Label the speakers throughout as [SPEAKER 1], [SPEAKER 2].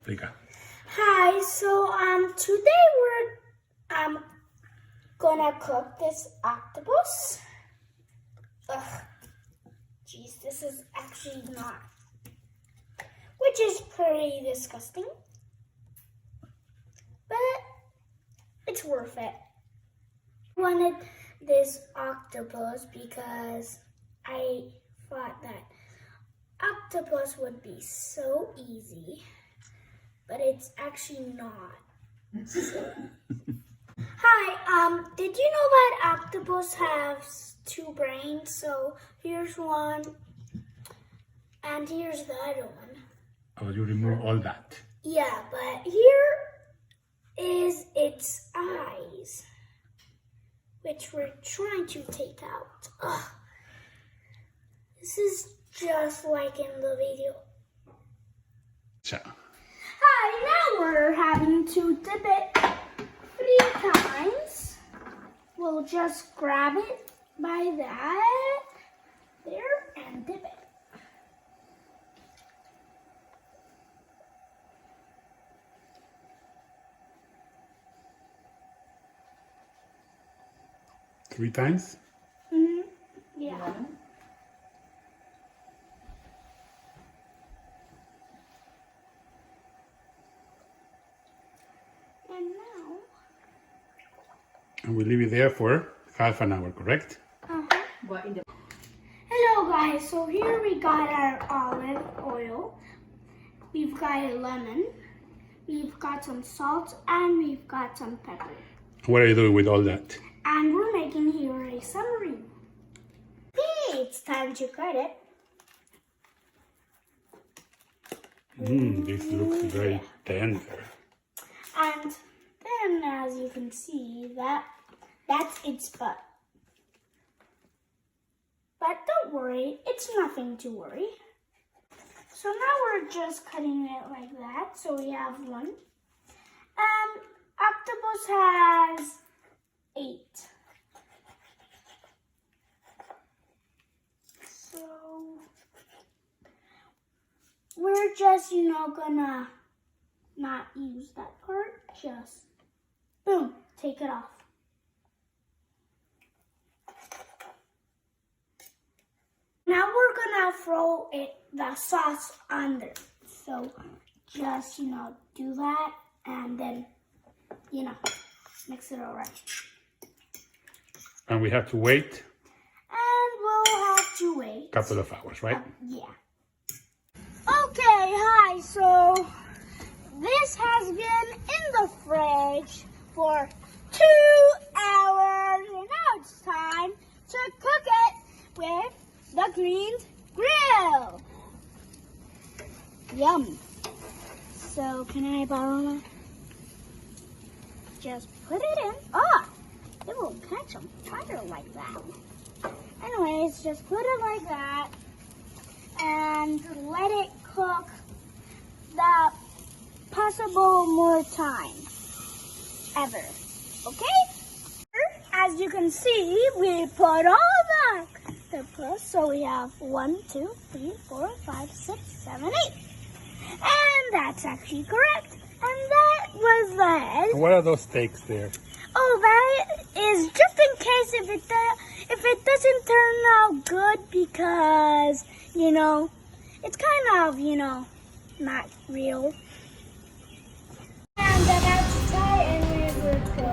[SPEAKER 1] Explica.
[SPEAKER 2] Hi, so today we're gonna cook this octopus. Ugh, jeez, this is actually not, which is pretty disgusting, but it's worth it. I wanted this octopus because I thought that octopus would be so easy, but it's actually not. So. Hi, did you know that octopus has 2 brains? So here's one, and here's the other one.
[SPEAKER 1] Oh, you remove all that.
[SPEAKER 2] Yeah, but here is its eyes, which we're trying to take out. Ugh. This is just like in the video.
[SPEAKER 1] So.
[SPEAKER 2] Hi, now we're having to dip it 3 times. We'll just grab it by that, there, and dip it.
[SPEAKER 1] Three times?
[SPEAKER 2] Mm-hmm. Yeah. And now.
[SPEAKER 1] And we leave it there for half an hour, correct?
[SPEAKER 2] Hello guys, so here we got our olive oil, we've got a lemon, we've got some salt, and we've got some pepper.
[SPEAKER 1] What are you doing with all that?
[SPEAKER 2] And we're making here a summary. Okay, it's time to cut it.
[SPEAKER 1] This looks very tender.
[SPEAKER 2] And then as you can see, that's its butt. But don't worry, it's nothing to worry. So now we're just cutting it like that. So we have 1. And octopus has 8. So we're just, gonna not use that part. Just boom, take it off. Now we're gonna throw the sauce under. So just, do that and then, mix it all right.
[SPEAKER 1] And we have to wait
[SPEAKER 2] And we'll have to wait.
[SPEAKER 1] a couple of hours, right?
[SPEAKER 2] Yeah. Okay, hi. So this has been in the fridge for 2 hours. And now it's time to cook it with the green grill. Yum. So can I borrow it? Just put it in. Ah, it will catch on fire like that. Anyways, just put it like that and let it cook the possible more time ever. Okay? As you can see, we put all the octopus. So we have 1, 2, 3, 4, 5, 6, 7, 8. And that's actually correct. And that was the head.
[SPEAKER 1] What are those steaks there?
[SPEAKER 2] Oh, that is just in case if it doesn't turn out good because, it's kind of, not real. And then I have to try and we will go.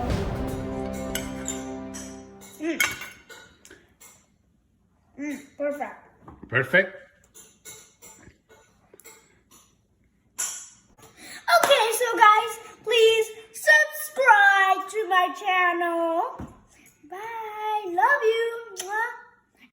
[SPEAKER 2] Perfect.
[SPEAKER 1] Perfect.
[SPEAKER 2] Okay, so guys, please subscribe to my channel.